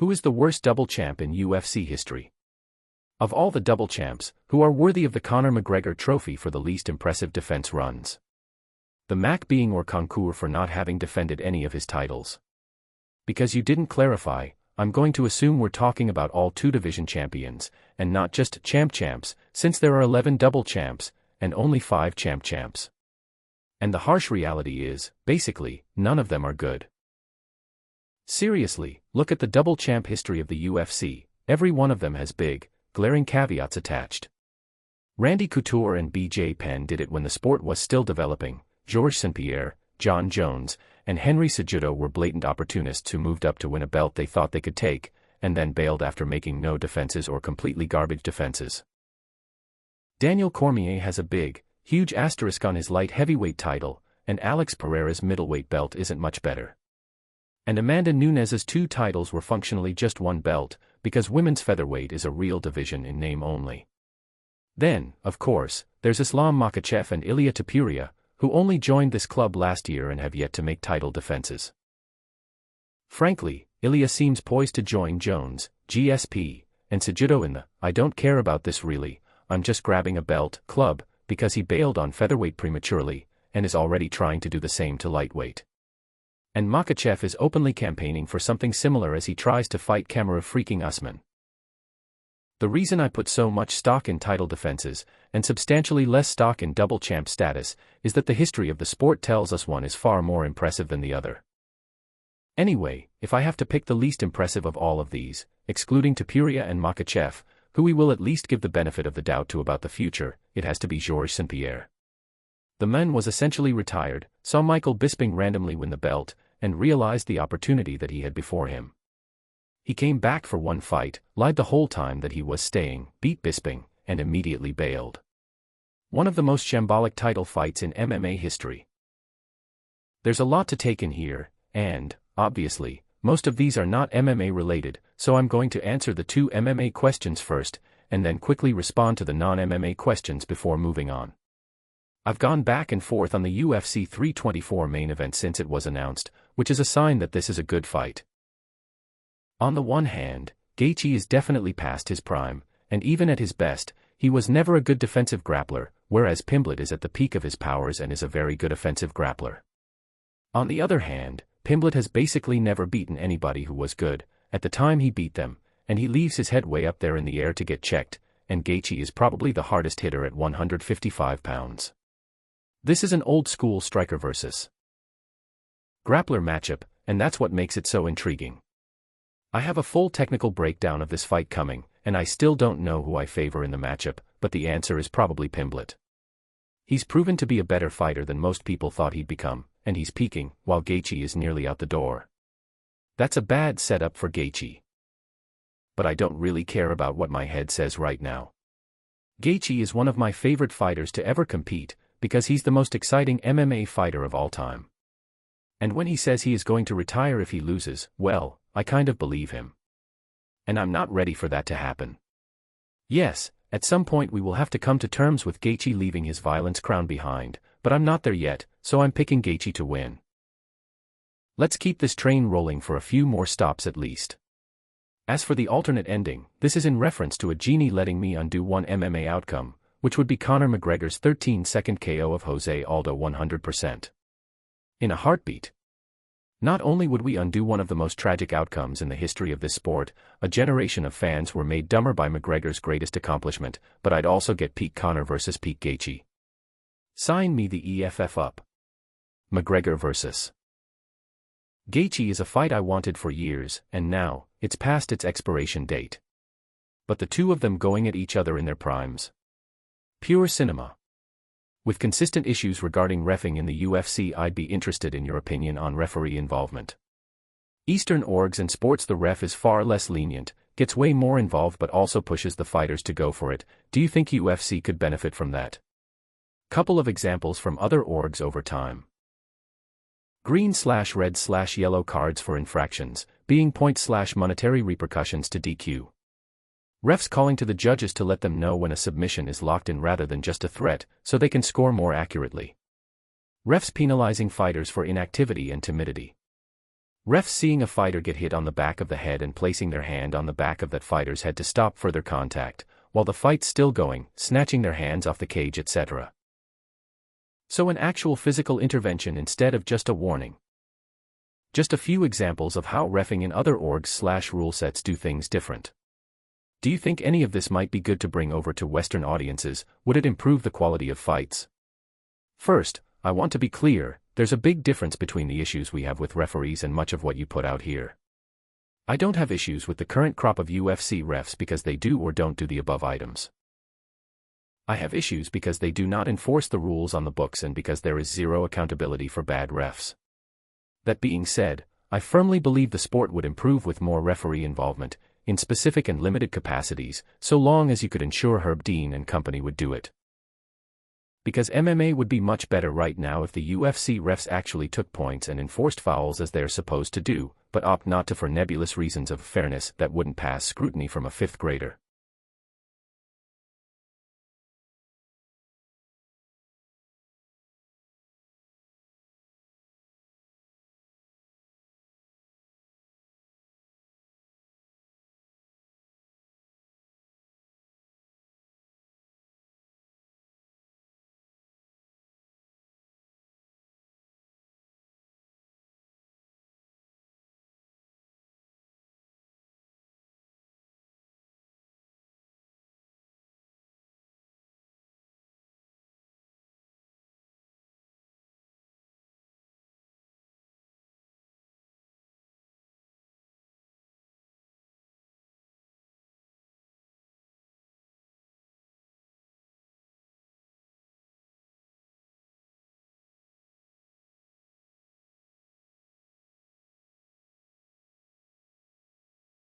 Who is the worst double champ in UFC history? Of all the double champs, who are worthy of the Conor McGregor trophy for the least impressive defense runs? The Mac being or Concours for not having defended any of his titles. Because you didn't clarify, I'm going to assume we're talking about all two division champions, and not just champs, since there are 11 double champs, and only 5 champs. And the harsh reality is, basically, none of them are good. Seriously, look at the double champ history of the UFC, every one of them has big, glaring caveats attached. Randy Couture and BJ Penn did it when the sport was still developing. Georges St-Pierre, John Jones, and Henry Cejudo were blatant opportunists who moved up to win a belt they thought they could take, and then bailed after making no defenses or completely garbage defenses. Daniel Cormier has a big, huge asterisk on his light heavyweight title, and Alex Pereira's middleweight belt isn't much better. And Amanda Nunes's 2 titles were functionally just one belt, because women's featherweight is a real division in name only. Then, of course, there's Islam Makhachev and Ilia Topuria, who only joined this club last year and have yet to make title defenses. Frankly, Ilia seems poised to join Jones, GSP, and Cejudo in the "I don't care about this really, I'm just grabbing a belt" club, because he bailed on featherweight prematurely, and is already trying to do the same to lightweight. And Makhachev is openly campaigning for something similar as he tries to fight Kamaru freaking Usman. The reason I put so much stock in title defenses, and substantially less stock in double champ status, is that the history of the sport tells us one is far more impressive than the other. Anyway, if I have to pick the least impressive of all of these, excluding Topuria and Makhachev, who we will at least give the benefit of the doubt to about the future, it has to be Georges St-Pierre. The man was essentially retired, saw Michael Bisping randomly win the belt, and realized the opportunity that he had before him. He came back for one fight, lied the whole time that he was staying, beat Bisping, and immediately bailed. One of the most shambolic title fights in MMA history. There's a lot to take in here, and, obviously, most of these are not MMA related, so I'm going to answer the 2 MMA questions first, and then quickly respond to the non-MMA questions before moving on. I've gone back and forth on the UFC 324 main event since it was announced, which is a sign that this is a good fight. On the one hand, Gaethje is definitely past his prime, and even at his best, he was never a good defensive grappler, whereas Pimblett is at the peak of his powers and is a very good offensive grappler. On the other hand, Pimblett has basically never beaten anybody who was good, at the time he beat them, and he leaves his head way up there in the air to get checked, and Gaethje is probably the hardest hitter at 155 pounds. This is an old-school striker versus grappler matchup, and that's what makes it so intriguing. I have a full technical breakdown of this fight coming, and I still don't know who I favor in the matchup, but the answer is probably Pimblett. He's proven to be a better fighter than most people thought he'd become, and he's peaking, while Gaethje is nearly out the door. That's a bad setup for Gaethje. But I don't really care about what my head says right now. Gaethje is one of my favorite fighters to ever compete, because he's the most exciting MMA fighter of all time. And when he says he is going to retire if he loses, well, I kind of believe him. And I'm not ready for that to happen. Yes, at some point we will have to come to terms with Gaethje leaving his violence crown behind, but I'm not there yet, so I'm picking Gaethje to win. Let's keep this train rolling for a few more stops at least. As for the alternate ending, this is in reference to a genie letting me undo one MMA outcome, which would be Conor McGregor's 13-second KO of Jose Aldo 100%. In a heartbeat. Not only would we undo one of the most tragic outcomes in the history of this sport, a generation of fans were made dumber by McGregor's greatest accomplishment, but I'd also get peak Conor versus peak Gaethje. Sign me the EFF up. McGregor versus Gaethje is a fight I wanted for years, and now, it's past its expiration date. But the two of them going at each other in their primes. Pure cinema. With consistent issues regarding reffing in the UFC, I'd be interested in your opinion on referee involvement. Eastern orgs and sports the ref is far less lenient, gets way more involved but also pushes the fighters to go for it. Do you think UFC could benefit from that? Couple of examples from other orgs over time. Green/red/yellow cards for infractions, being points/monetary repercussions to DQ. Refs calling to the judges to let them know when a submission is locked in rather than just a threat, so they can score more accurately. Refs penalizing fighters for inactivity and timidity. Refs seeing a fighter get hit on the back of the head and placing their hand on the back of that fighter's head to stop further contact, while the fight's still going, snatching their hands off the cage, etc. So an actual physical intervention instead of just a warning. Just a few examples of how reffing in other orgs/rule sets do things different. Do you think any of this might be good to bring over to Western audiences? Would it improve the quality of fights? First, I want to be clear, there's a big difference between the issues we have with referees and much of what you put out here. I don't have issues with the current crop of UFC refs because they do or don't do the above items. I have issues because they do not enforce the rules on the books and because there is zero accountability for bad refs. That being said, I firmly believe the sport would improve with more referee involvement, in specific and limited capacities, so long as you could ensure Herb Dean and company would do it. Because MMA would be much better right now if the UFC refs actually took points and enforced fouls as they're supposed to do, but opt not to for nebulous reasons of fairness that wouldn't pass scrutiny from a fifth grader.